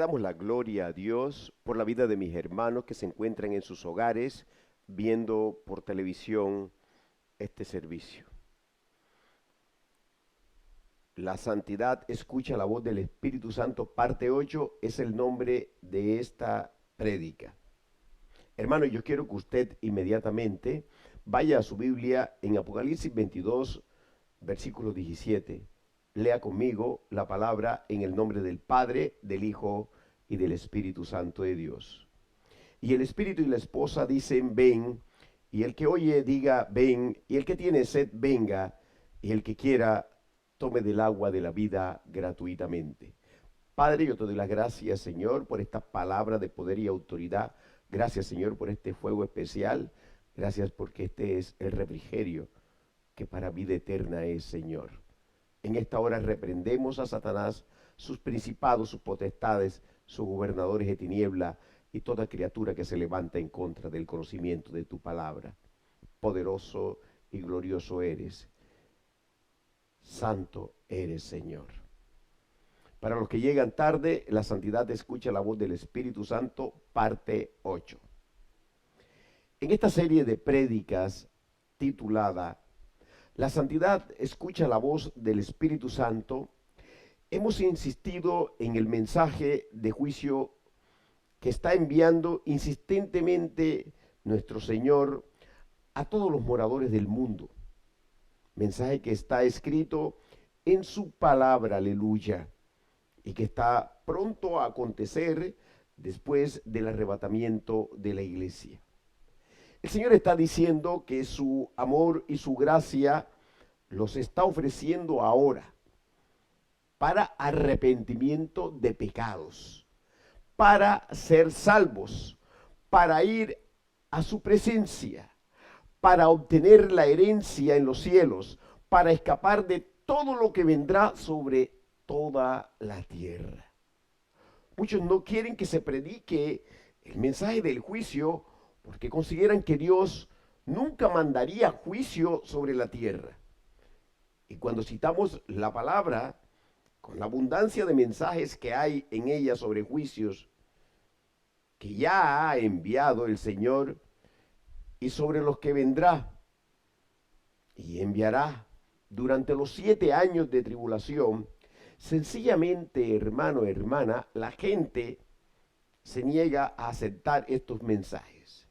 damos la gloria a Dios por la vida de mis hermanos que se encuentran en sus hogares viendo por televisión este servicio. La santidad escucha la voz del Espíritu Santo, parte 8, es el nombre de esta prédica. Hermano, yo quiero que usted inmediatamente vaya a su Biblia en Apocalipsis 22, versículo 17. Lea conmigo la palabra en el nombre del Padre, del Hijo y del Espíritu Santo de Dios. Y el Espíritu y la esposa dicen, ven, y el que oye diga, ven, y el que tiene sed, venga, y el que quiera, tome del agua de la vida gratuitamente. Padre, yo te doy las gracias, Señor, por esta palabra de poder y autoridad. Gracias, Señor, por este fuego especial. Gracias porque este es el refrigerio que para vida eterna es, Señor. En esta hora reprendemos a Satanás, sus principados, sus potestades, sus gobernadores de tiniebla y toda criatura que se levanta en contra del conocimiento de tu palabra. Poderoso y glorioso eres. Santo eres, Señor. Para los que llegan tarde, la santidad escucha la voz del Espíritu Santo, parte 8. En esta serie de prédicas titulada La santidad escucha la voz del Espíritu Santo, hemos insistido en el mensaje de juicio que está enviando insistentemente nuestro Señor a todos los moradores del mundo. Mensaje que está escrito en su palabra, aleluya, y que está pronto a acontecer después del arrebatamiento de la iglesia. El Señor está diciendo que su amor y su gracia los está ofreciendo ahora para arrepentimiento de pecados, para ser salvos, para ir a su presencia, para obtener la herencia en los cielos, para escapar de todo lo que vendrá sobre toda la tierra. Muchos no quieren que se predique el mensaje del juicio porque consideran que Dios nunca mandaría juicio sobre la tierra. Y cuando citamos la palabra, con la abundancia de mensajes que hay en ella sobre juicios que ya ha enviado el Señor y sobre los que vendrá y enviará durante los 7 años de tribulación, sencillamente, hermano, hermana, la gente se niega a aceptar estos mensajes.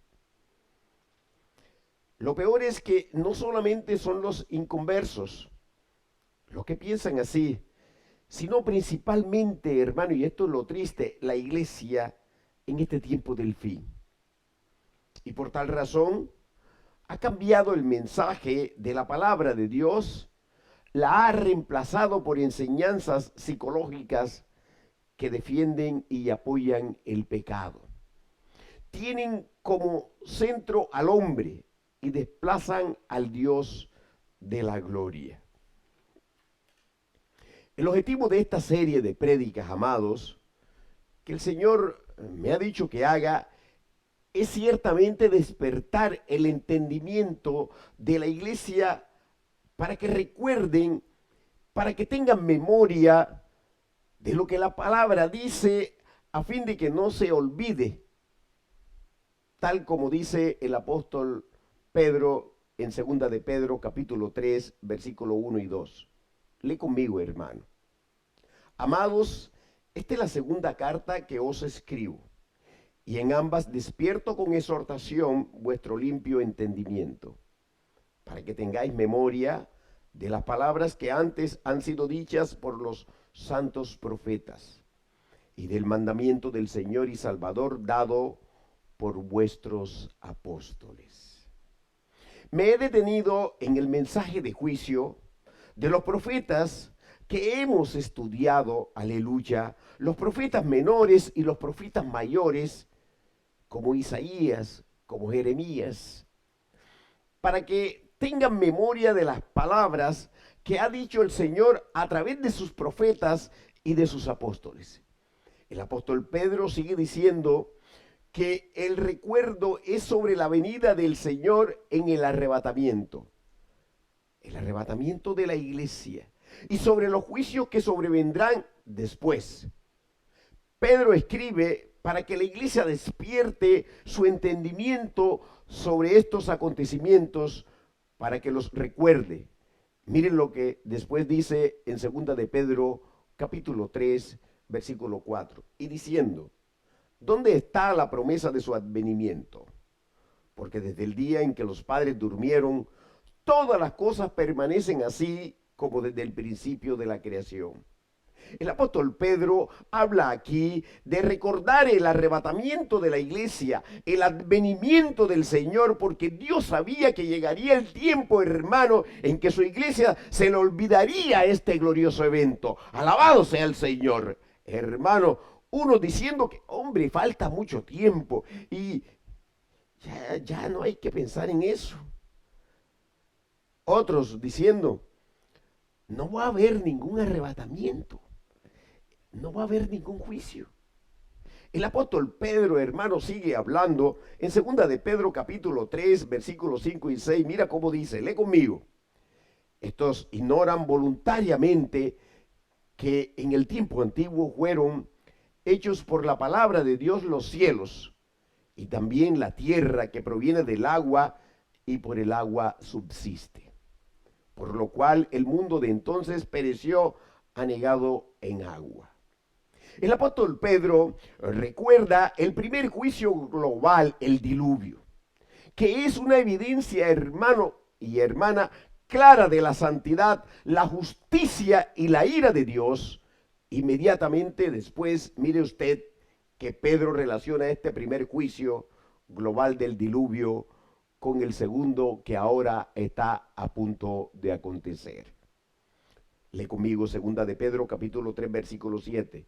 Lo peor es que no solamente son los inconversos los que piensan así, sino principalmente, hermano, y esto es lo triste, la iglesia en este tiempo del fin. Y por tal razón, ha cambiado el mensaje de la palabra de Dios, la ha reemplazado por enseñanzas psicológicas que defienden y apoyan el pecado. Tienen como centro al hombre y desplazan al Dios de la gloria. El objetivo de esta serie de prédicas, amados, que el Señor me ha dicho que haga, es ciertamente despertar el entendimiento de la iglesia para que recuerden, para que tengan memoria de lo que la palabra dice, a fin de que no se olvide, tal como dice el apóstol Pedro en 2 de Pedro capítulo 3, versículo 1 y 2. Lee conmigo, hermano. Amados, esta es la segunda carta que os escribo, y en ambas despierto con exhortación vuestro limpio entendimiento, para que tengáis memoria de las palabras que antes han sido dichas por los santos profetas, y del mandamiento del Señor y Salvador dado por vuestros apóstoles. Me he detenido en el mensaje de juicio de los profetas que hemos estudiado, aleluya, los profetas menores y los profetas mayores, como Isaías, como Jeremías, para que tengan memoria de las palabras que ha dicho el Señor a través de sus profetas y de sus apóstoles. El apóstol Pedro sigue diciendo que el recuerdo es sobre la venida del Señor en el arrebatamiento de la iglesia, y sobre los juicios que sobrevendrán después. Pedro escribe para que la iglesia despierte su entendimiento sobre estos acontecimientos, para que los recuerde. Miren lo que después dice en 2 de Pedro, capítulo 3, versículo 4, y diciendo: ¿dónde está la promesa de su advenimiento? Porque desde el día en que los padres durmieron, todas las cosas permanecen así como desde el principio de la creación. El apóstol Pedro habla aquí de recordar el arrebatamiento de la iglesia, el advenimiento del Señor, porque Dios sabía que llegaría el tiempo, hermano, en que su iglesia se le olvidaría este glorioso evento. Alabado sea el Señor. Hermano, unos diciendo que, hombre, falta mucho tiempo y ya no hay que pensar en eso. Otros diciendo, no va a haber ningún arrebatamiento. No va a haber ningún juicio. El apóstol Pedro, hermano, sigue hablando en 2 de Pedro capítulo 3, versículos 5 y 6. Mira cómo dice, lee conmigo. Estos ignoran voluntariamente que en el tiempo antiguo fueron hechos por la palabra de Dios los cielos y también la tierra que proviene del agua y por el agua subsiste. Por lo cual el mundo de entonces pereció anegado en agua. El apóstol Pedro recuerda el primer juicio global, el diluvio, que es una evidencia, hermano y hermana, clara de la santidad, la justicia y la ira de Dios. Inmediatamente después, mire usted que Pedro relaciona este primer juicio global del diluvio con el segundo que ahora está a punto de acontecer. Lee conmigo 2 de Pedro capítulo 3 versículo 7.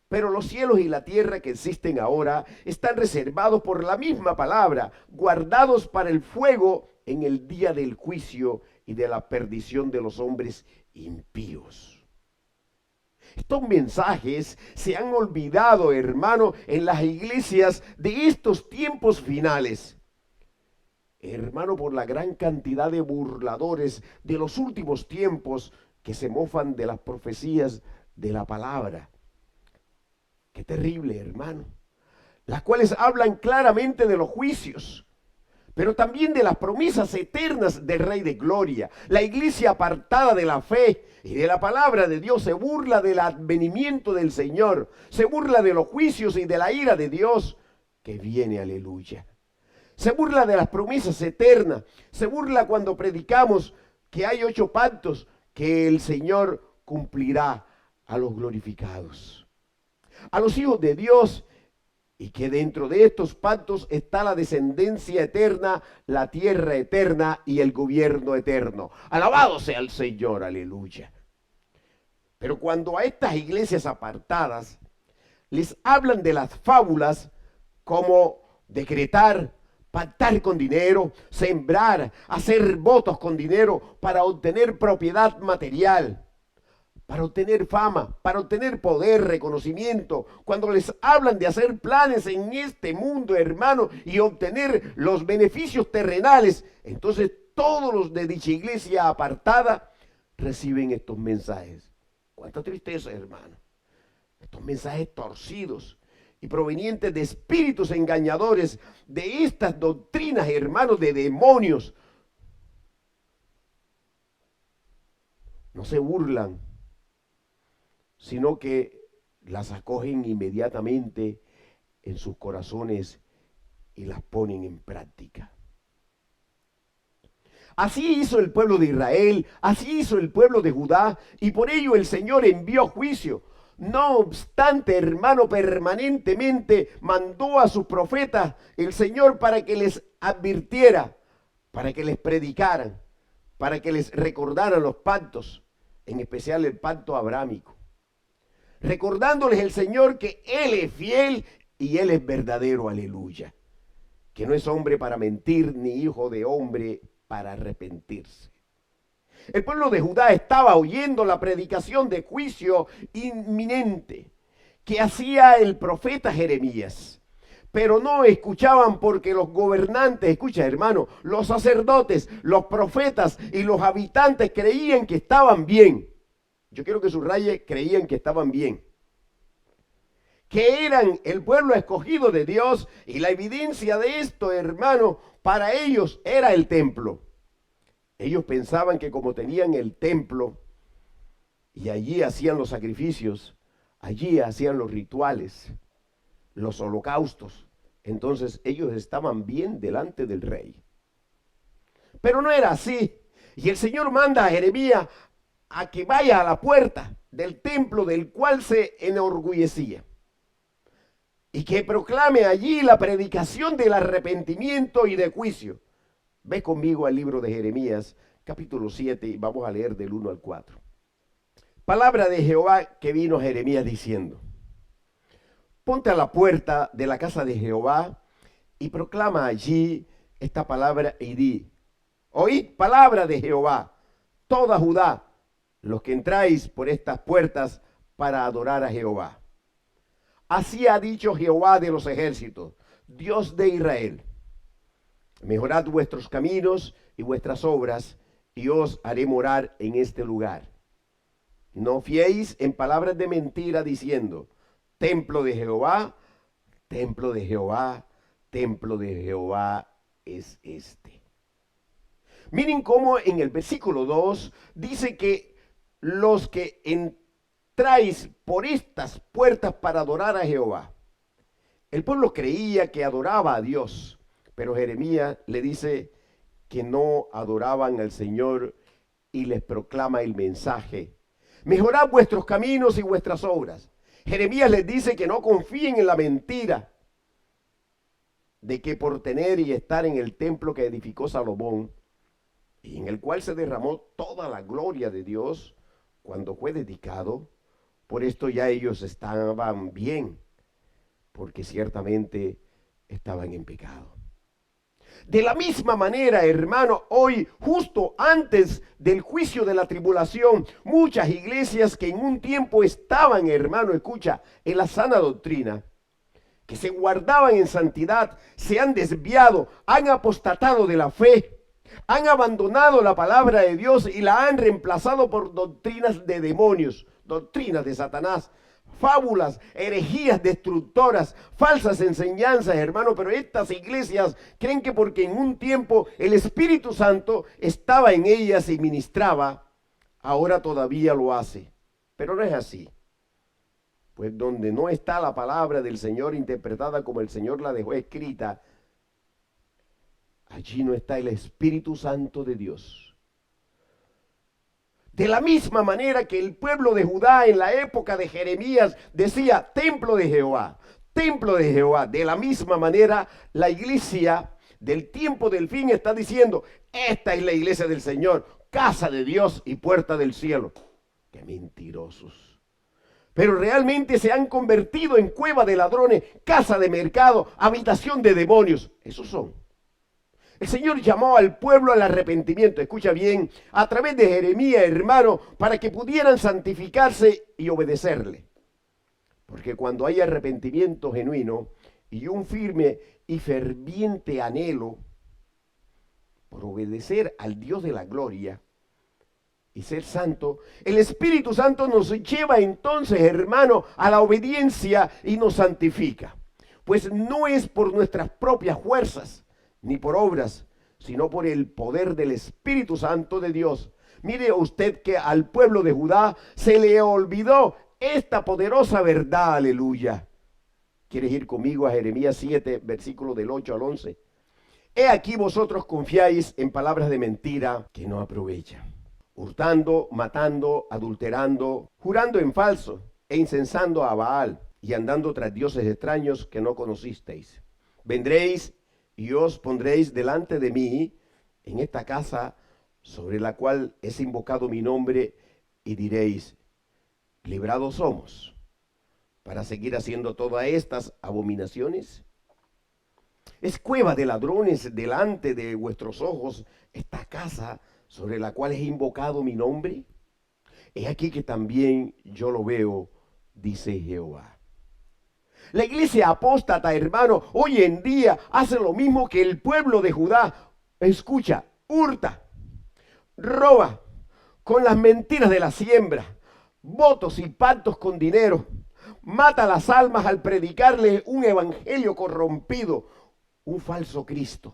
Pero los cielos y la tierra que existen ahora están reservados por la misma palabra, guardados para el fuego en el día del juicio y de la perdición de los hombres impíos. Estos mensajes se han olvidado, hermano, en las iglesias de estos tiempos finales. Hermano, por la gran cantidad de burladores de los últimos tiempos que se mofan de las profecías de la palabra. Qué terrible, hermano. Las cuales hablan claramente de los juicios, pero también de las promesas eternas del Rey de Gloria. La iglesia apartada de la fe y de la palabra de Dios se burla del advenimiento del Señor, se burla de los juicios y de la ira de Dios que viene, aleluya. Se burla de las promesas eternas, se burla cuando predicamos que hay 8 pactos que el Señor cumplirá a los glorificados, a los hijos de Dios, y que dentro de estos pactos está la descendencia eterna, la tierra eterna y el gobierno eterno. Alabado sea el Señor, aleluya. Pero cuando a estas iglesias apartadas les hablan de las fábulas como decretar, pactar con dinero, sembrar, hacer votos con dinero para obtener propiedad material, para obtener fama, para obtener poder, reconocimiento, cuando les hablan de hacer planes en este mundo, hermano, y obtener los beneficios terrenales, entonces todos los de dicha iglesia apartada reciben estos mensajes. Cuánta tristeza, hermano. Estos mensajes torcidos y provenientes de espíritus engañadores, de estas doctrinas, hermanos, de demonios. No se burlan, sino que las acogen inmediatamente en sus corazones y las ponen en práctica. Así hizo el pueblo de Israel, así hizo el pueblo de Judá, y por ello el Señor envió juicio. No obstante, hermano, permanentemente mandó a sus profetas el Señor para que les advirtiera, para que les predicaran, para que les recordaran los pactos, en especial el pacto abrámico. Recordándoles el Señor que Él es fiel y Él es verdadero, aleluya. Que no es hombre para mentir, ni hijo de hombre para arrepentirse. El pueblo de Judá estaba oyendo la predicación de juicio inminente que hacía el profeta Jeremías, pero no escuchaban porque los gobernantes, escucha hermano, los sacerdotes, los profetas y los habitantes creían que estaban bien. Yo quiero que subraye, creían que estaban bien. que eran el pueblo escogido de Dios, y la evidencia de esto, hermano, para ellos era el templo. Ellos pensaban que como tenían el templo y allí hacían los sacrificios, allí hacían los rituales, los holocaustos, entonces ellos estaban bien delante del rey. Pero no era así. Y el Señor manda a Jeremías a que vaya a la puerta del templo del cual se enorgullecía y que proclame allí la predicación del arrepentimiento y de juicio. Ve conmigo al libro de Jeremías, capítulo 7, y vamos a leer del 1 al 4. Palabra de Jehová que vino a Jeremías diciendo: ponte a la puerta de la casa de Jehová y proclama allí esta palabra y di: oíd palabra de Jehová, toda Judá, los que entráis por estas puertas para adorar a Jehová. Así ha dicho Jehová de los ejércitos, Dios de Israel: mejorad vuestros caminos y vuestras obras, y os haré morar en este lugar. No fiéis en palabras de mentira diciendo: templo de Jehová, templo de Jehová, templo de Jehová es este. Miren cómo en el versículo 2 dice que los que entráis por estas puertas para adorar a Jehová. El pueblo creía que adoraba a Dios, pero Jeremías le dice que no adoraban al Señor y les proclama el mensaje: mejorad vuestros caminos y vuestras obras. Jeremías les dice que no confíen en la mentira de que por tener y estar en el templo que edificó Salomón, y en el cual se derramó toda la gloria de Dios cuando fue dedicado, por esto ya ellos estaban bien, porque ciertamente estaban en pecado. De la misma manera, hermano, hoy, justo antes del juicio de la tribulación, muchas iglesias que en un tiempo estaban, hermano, escucha, en la sana doctrina, que se guardaban en santidad, se han desviado, han apostatado de la fe, han abandonado la palabra de Dios y la han reemplazado por doctrinas de demonios, doctrinas de Satanás, fábulas, herejías destructoras, falsas enseñanzas, hermano. Pero estas iglesias creen que porque en un tiempo el Espíritu Santo estaba en ellas y ministraba, ahora todavía lo hace. Pero no es así. Pues donde no está la palabra del Señor interpretada como el Señor la dejó escrita, allí no está el Espíritu Santo de Dios. De la misma manera que el pueblo de Judá en la época de Jeremías decía: templo de Jehová, templo de Jehová. De la misma manera la iglesia del tiempo del fin está diciendo: esta es la iglesia del Señor, casa de Dios y puerta del cielo. ¡Qué mentirosos! Pero realmente se han convertido en cueva de ladrones, casa de mercado, habitación de demonios. Esos son. El Señor llamó al pueblo al arrepentimiento, escucha bien, a través de Jeremías, hermano, para que pudieran santificarse y obedecerle. Porque cuando hay arrepentimiento genuino y un firme y ferviente anhelo por obedecer al Dios de la gloria y ser santo, el Espíritu Santo nos lleva entonces, hermano, a la obediencia y nos santifica. Pues no es por nuestras propias fuerzas, ni por obras, sino por el poder del Espíritu Santo de Dios. Mire usted que al pueblo de Judá se le olvidó esta poderosa verdad, aleluya. ¿Quieres ir conmigo a Jeremías 7, versículo del 8 al 11? He aquí vosotros confiáis en palabras de mentira que no aprovechan, hurtando, matando, adulterando, jurando en falso e incensando a Baal y andando tras dioses extraños que no conocisteis. Vendréis y os pondréis delante de mí en esta casa sobre la cual es invocado mi nombre, y diréis: librados somos para seguir haciendo todas estas abominaciones. Es cueva de ladrones delante de vuestros ojos esta casa sobre la cual es invocado mi nombre. He aquí que también yo lo veo, dice Jehová. La iglesia apóstata, hermano, hoy en día hace lo mismo que el pueblo de Judá. Escucha, hurta, roba con las mentiras de la siembra, votos y pactos con dinero, mata las almas al predicarles un evangelio corrompido, un falso Cristo.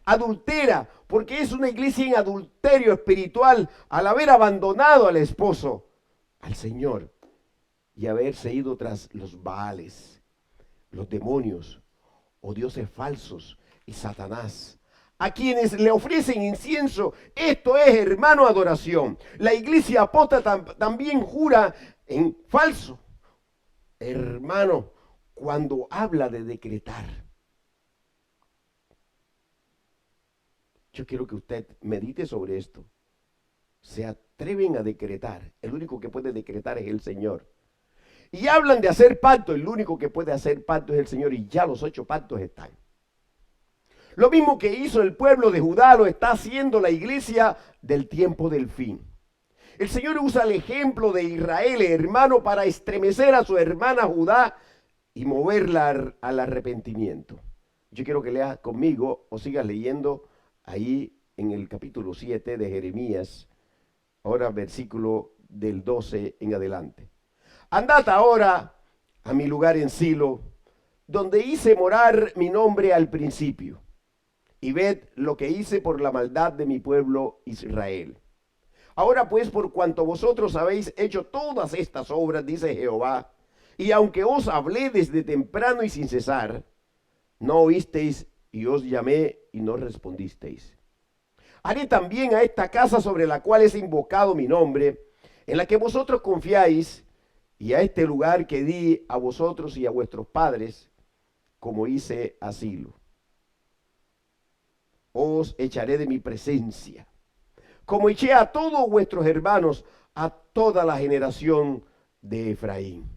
Adultera, porque es una iglesia en adulterio espiritual al haber abandonado al esposo, al Señor, y haberse ido tras los Baales, los demonios o dioses falsos y Satanás, a quienes le ofrecen incienso. Esto es, hermano, adoración. La iglesia apóstata también jura en falso, hermano, cuando habla de decretar. Yo quiero que usted medite sobre esto. Se atreven a decretar. El único que puede decretar es el Señor. Y hablan de hacer pacto. El único que puede hacer pacto es el Señor. Y ya los 8 pactos están. Lo mismo que hizo el pueblo de Judá lo está haciendo la iglesia del tiempo del fin. El Señor usa el ejemplo de Israel, hermano, para estremecer a su hermana Judá y moverla al arrepentimiento. Yo quiero que leas conmigo o sigas leyendo ahí en el capítulo 7 de Jeremías, ahora versículo del 12 en adelante. Andad ahora a mi lugar en Silo, donde hice morar mi nombre al principio, y ved lo que hice por la maldad de mi pueblo Israel. Ahora pues, por cuanto vosotros habéis hecho todas estas obras, dice Jehová, y aunque os hablé desde temprano y sin cesar, no oísteis, y os llamé y no respondisteis. Haré también a esta casa sobre la cual es invocado mi nombre, en la que vosotros confiáis, y a este lugar que di a vosotros y a vuestros padres, como hice a Silo. Os echaré de mi presencia, como eché a todos vuestros hermanos, a toda la generación de Efraín.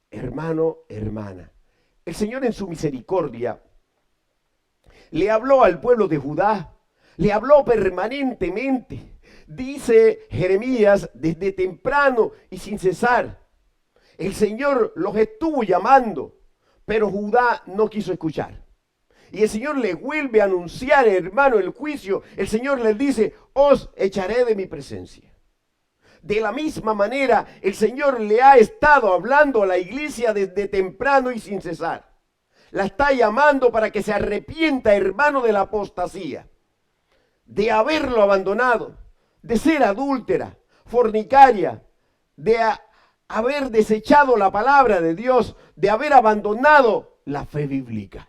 Hermano, hermana, el Señor en su misericordia le habló al pueblo de Judá, le habló permanentemente. Dice Jeremías, desde temprano y sin cesar. El Señor los estuvo llamando, pero Judá no quiso escuchar. Y el Señor le vuelve a anunciar, hermano, el juicio. El Señor les dice, os echaré de mi presencia. De la misma manera, el Señor le ha estado hablando a la iglesia desde temprano y sin cesar. La está llamando para que se arrepienta, hermano, de la apostasía, de haberlo abandonado, de ser adúltera, fornicaria, de haber desechado la palabra de Dios, de haber abandonado la fe bíblica.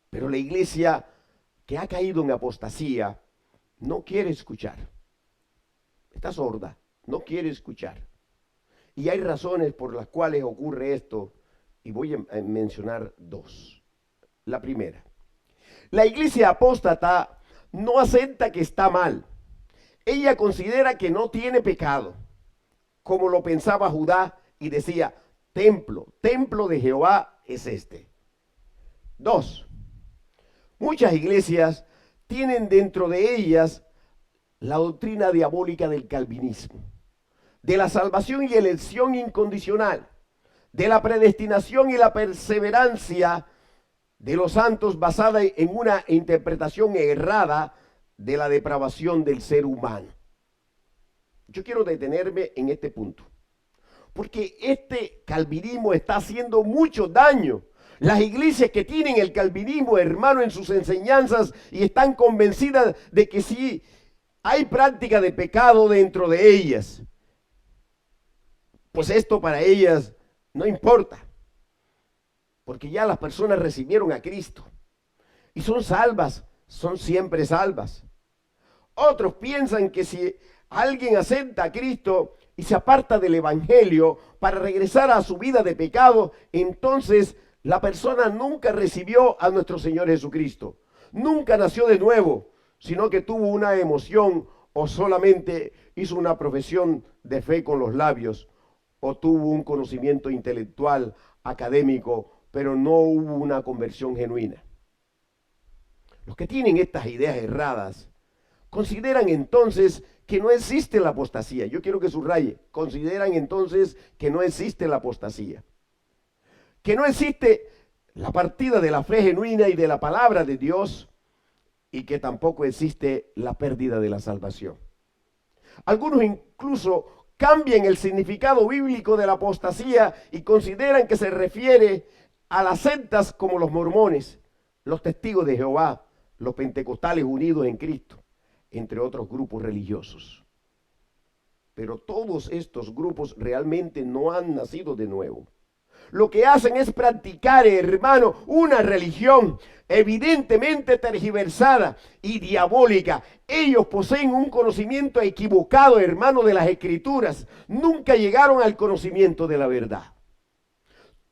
Pero la iglesia que ha caído en apostasía no quiere escuchar. Está sorda, no quiere escuchar. Y hay razones por las cuales ocurre esto, y voy a mencionar 2. La primera, la iglesia apóstata no acepta que está mal. Ella considera que no tiene pecado, como lo pensaba Judá, y decía, templo de Jehová es este. 2. Muchas iglesias tienen dentro de ellas la doctrina diabólica del calvinismo, de la salvación y elección incondicional, de la predestinación y la perseverancia de los santos basada en una interpretación errada de la depravación del ser humano. Yo quiero detenerme en este punto, porque este calvinismo está haciendo mucho daño. Las iglesias que tienen el calvinismo, hermano, en sus enseñanzas y están convencidas de que sí hay práctica de pecado dentro de ellas, pues esto para ellas no importa, porque ya las personas recibieron a Cristo y son salvas, son siempre salvas. Otros piensan que si alguien acepta a Cristo y se aparta del evangelio para regresar a su vida de pecado, entonces la persona nunca recibió a nuestro Señor Jesucristo, nunca nació de nuevo, sino que tuvo una emoción o solamente hizo una profesión de fe con los labios o tuvo un conocimiento intelectual, académico, pero no hubo una conversión genuina. Los que tienen estas ideas erradas consideran entonces que no existe la apostasía. Yo quiero que subraye, consideran entonces que no existe la apostasía, que no existe la partida de la fe genuina y de la palabra de Dios, y que tampoco existe la pérdida de la salvación. Algunos incluso cambian el significado bíblico de la apostasía y consideran que se refiere a las sectas como los mormones, los testigos de Jehová, los pentecostales unidos en Cristo, entre otros grupos religiosos. Pero todos estos grupos realmente no han nacido de nuevo. Lo que hacen es practicar, hermano, una religión evidentemente tergiversada y diabólica. Ellos poseen un conocimiento equivocado, hermano, de las Escrituras. Nunca llegaron al conocimiento de la verdad.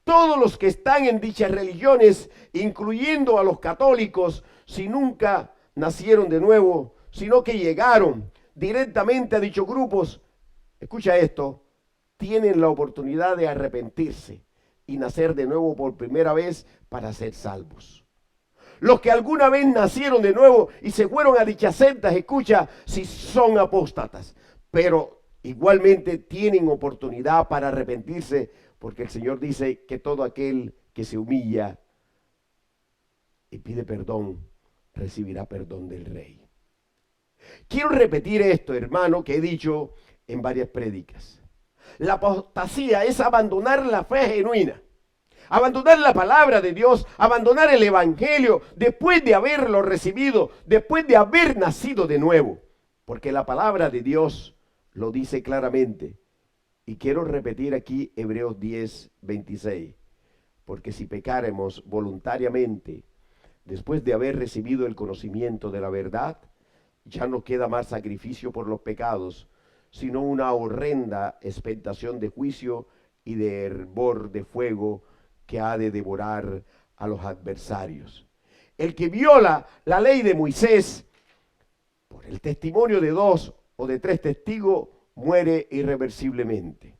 Todos los que están en dichas religiones, incluyendo a los católicos, si nunca nacieron de nuevo, sino que llegaron directamente a dichos grupos, escucha esto, tienen la oportunidad de arrepentirse y nacer de nuevo por primera vez para ser salvos. Los que alguna vez nacieron de nuevo y se fueron a dichas sectas, escucha, si son apóstatas, pero igualmente tienen oportunidad para arrepentirse, porque el Señor dice que todo aquel que se humilla y pide perdón, recibirá perdón del Rey. Quiero repetir esto, hermano, que he dicho en varias prédicas. La apostasía es abandonar la fe genuina, abandonar la palabra de Dios, abandonar el evangelio después de haberlo recibido, después de haber nacido de nuevo. Porque la palabra de Dios lo dice claramente. Y quiero repetir aquí Hebreos 10, 26. Porque si pecáremos voluntariamente, después de haber recibido el conocimiento de la verdad, ya no queda más sacrificio por los pecados, sino una horrenda expectación de juicio y de hervor de fuego que ha de devorar a los adversarios. El que viola la ley de Moisés por el testimonio de 2 o de 3 testigos muere irreversiblemente.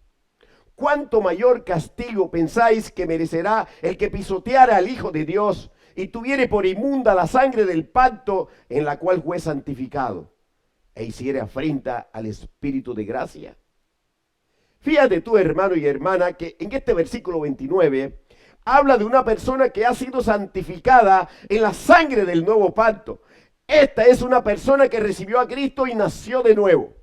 ¿Cuánto mayor castigo pensáis que merecerá el que pisoteara al Hijo de Dios y tuviere por inmunda la sangre del pacto en la cual fue santificado e hiciere afrenta al Espíritu de gracia? Fíjate tú, hermano y hermana, que en este versículo 29 habla de una persona que ha sido santificada en la sangre del nuevo pacto. Esta es una persona que recibió a Cristo y nació de nuevo.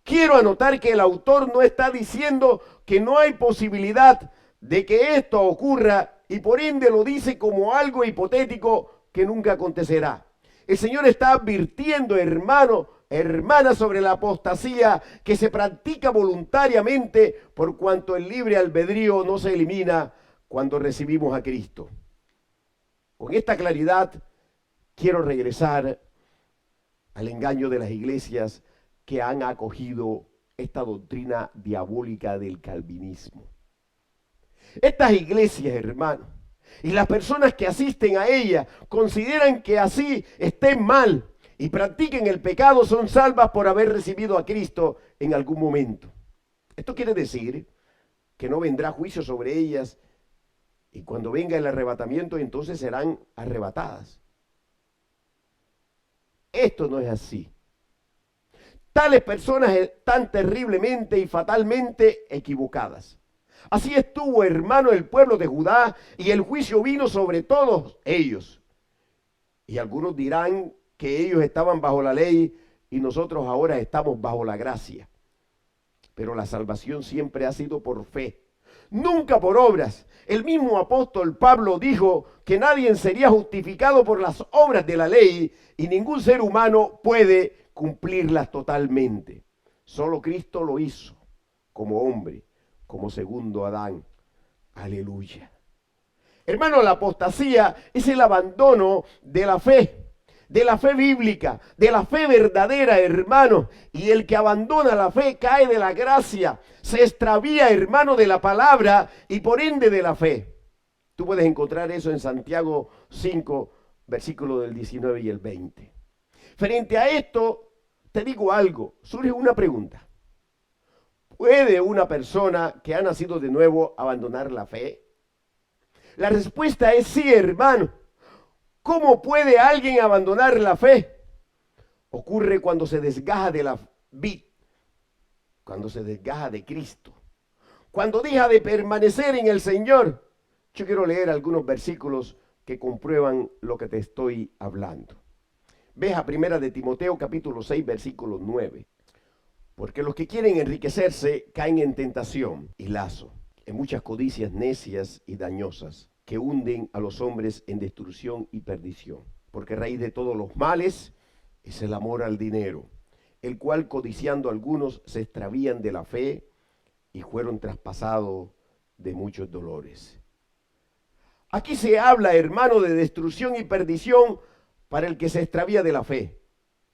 Quiero anotar que el autor no está diciendo que no hay posibilidad de que esto ocurra y por ende lo dice como algo hipotético que nunca acontecerá. El Señor está advirtiendo, hermano, hermana, sobre la apostasía que se practica voluntariamente por cuanto el libre albedrío no se elimina cuando recibimos a Cristo. Con esta claridad quiero regresar al engaño de las iglesias que han acogido esta doctrina diabólica del calvinismo. Estas iglesias, hermano, y las personas que asisten a ellas consideran que así estén mal y practiquen el pecado, son salvas por haber recibido a Cristo en algún momento. Esto quiere decir que no vendrá juicio sobre ellas y cuando venga el arrebatamiento entonces serán arrebatadas. Esto no es así. Tales personas están terriblemente y fatalmente equivocadas. Así estuvo, hermano, el pueblo de Judá y el juicio vino sobre todos ellos. Y algunos dirán que ellos estaban bajo la ley y nosotros ahora estamos bajo la gracia. Pero la salvación siempre ha sido por fe, nunca por obras. El mismo apóstol Pablo dijo que nadie sería justificado por las obras de la ley y ningún ser humano puede cumplirlas totalmente. Solo Cristo lo hizo como hombre, como segundo Adán. Aleluya. Hermano, la apostasía es el abandono de la fe bíblica, de la fe verdadera, hermano. Y el que abandona la fe cae de la gracia, se extravía, hermano, de la palabra y por ende de la fe. Tú puedes encontrar eso en Santiago 5, versículos del 19 y el 20. Frente a esto, te digo algo, surge una pregunta. ¿Puede una persona que ha nacido de nuevo abandonar la fe? La respuesta es sí, hermano. ¿Cómo puede alguien abandonar la fe? Ocurre cuando se desgaja de la vid, cuando se desgaja de Cristo, cuando deja de permanecer en el Señor. Yo quiero leer algunos versículos que comprueban lo que te estoy hablando. Ve a 1 de Timoteo capítulo 6 versículo 9. Porque los que quieren enriquecerse caen en tentación y lazo, en muchas codicias necias y dañosas, que hunden a los hombres en destrucción y perdición. Porque raíz de todos los males es el amor al dinero, el cual codiciando algunos se extravían de la fe y fueron traspasados de muchos dolores. Aquí se habla, hermano, de destrucción y perdición para el que se extravía de la fe.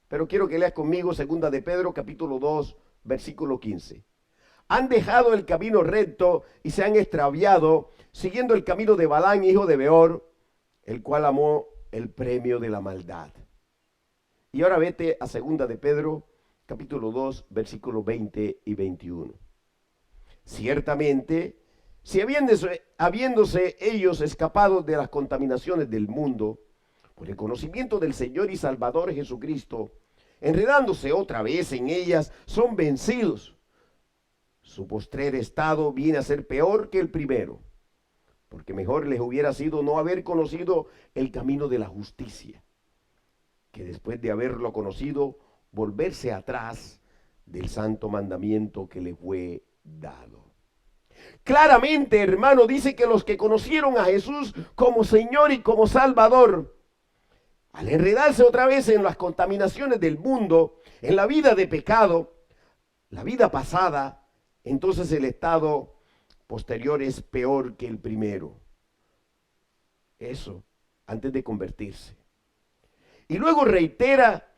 Pero quiero que leas conmigo 2 de Pedro, capítulo 2, versículo 15. Han dejado el camino recto y se han extraviado, siguiendo el camino de Balaam, hijo de Beor, el cual amó el premio de la maldad. Y ahora vete a 2 de Pedro, capítulo 2, versículos 20 y 21. Ciertamente, si habiéndose ellos escapado de las contaminaciones del mundo, por el conocimiento del Señor y Salvador Jesucristo, enredándose otra vez en ellas, son vencidos. Su postrer estado viene a ser peor que el primero, porque mejor les hubiera sido no haber conocido el camino de la justicia, que después de haberlo conocido, volverse atrás del santo mandamiento que les fue dado. Claramente, hermano, dice que los que conocieron a Jesús como Señor y como Salvador, al enredarse otra vez en las contaminaciones del mundo, en la vida de pecado, la vida pasada, entonces el estado posterior es peor que el primero. Eso, antes de convertirse. Y luego reitera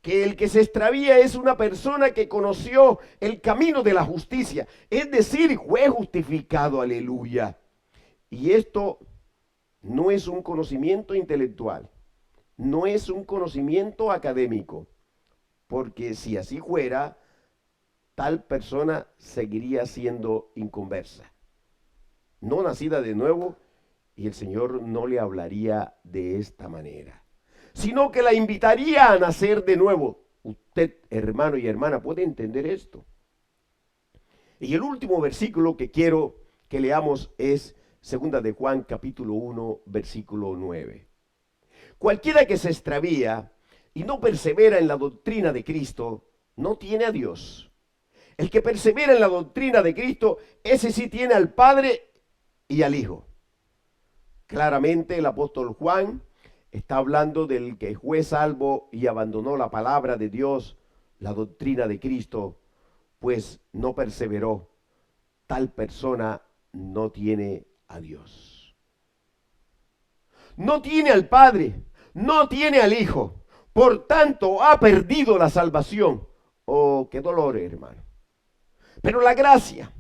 que el que se extravía es una persona que conoció el camino de la justicia, es decir, fue justificado, aleluya. Y esto no es un conocimiento intelectual, no es un conocimiento académico, porque si así fuera, tal persona seguiría siendo inconversa, no nacida de nuevo, y el Señor no le hablaría de esta manera, sino que la invitaría a nacer de nuevo. Usted, hermano y hermana, puede entender esto. Y el último versículo que quiero que leamos es 2 de Juan, capítulo 1, versículo 9. Cualquiera que se extravía y no persevera en la doctrina de Cristo, no tiene a Dios. El que persevera en la doctrina de Cristo, ese sí tiene al Padre y al Hijo. Claramente el apóstol Juan está hablando del que fue salvo y abandonó la palabra de Dios, la doctrina de Cristo, pues no perseveró. Tal persona no tiene a Dios. No tiene al Padre, no tiene al Hijo. Por tanto, ha perdido la salvación. Oh, qué dolor, hermano. Pero la gracia,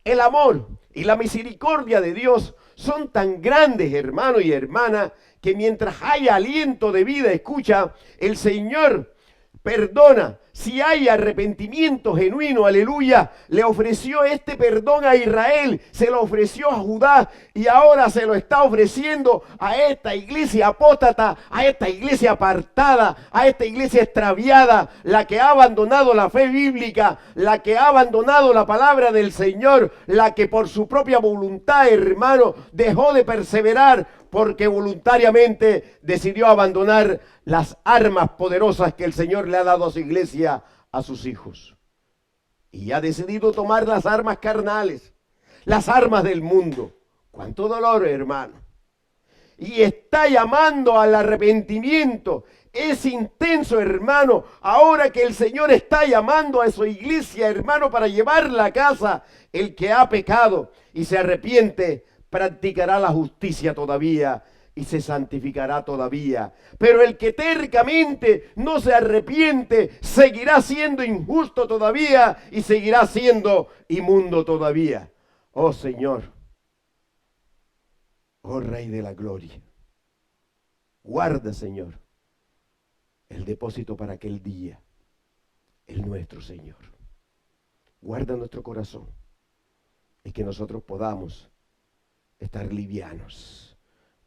el amor y la misericordia de Dios son tan grandes, hermano y hermana, que mientras haya aliento de vida, escucha, el Señor perdona. Si hay arrepentimiento genuino, aleluya, le ofreció este perdón a Israel, se lo ofreció a Judá y ahora se lo está ofreciendo a esta iglesia apóstata, a esta iglesia apartada, a esta iglesia extraviada, la que ha abandonado la fe bíblica, la que ha abandonado la palabra del Señor, la que por su propia voluntad, hermano, dejó de perseverar porque voluntariamente decidió abandonar las armas poderosas que el Señor le ha dado a su iglesia, a sus hijos. Y ha decidido tomar las armas carnales, las armas del mundo. ¡Cuánto dolor, hermano! Y está llamando al arrepentimiento. Es intenso, hermano. Ahora que el Señor está llamando a su iglesia, hermano, para llevarla a casa, el que ha pecado y se arrepiente, practicará la justicia todavía y se santificará todavía. Pero el que tercamente no se arrepiente seguirá siendo injusto todavía y seguirá siendo inmundo todavía. Oh Señor, oh Rey de la Gloria, guarda, Señor, el depósito para aquel día, el nuestro, Señor. Guarda nuestro corazón y que nosotros podamos estar livianos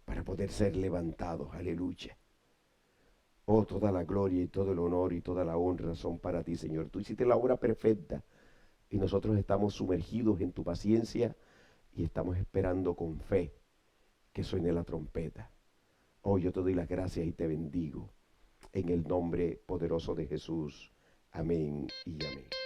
para poder ser levantados. Aleluya. Oh, toda la gloria y todo el honor y toda la honra son para ti, Señor. Tú hiciste la obra perfecta y nosotros estamos sumergidos en tu paciencia y estamos esperando con fe que suene la trompeta. Oh, yo te doy las gracias y te bendigo en el nombre poderoso de Jesús. Amén y amén.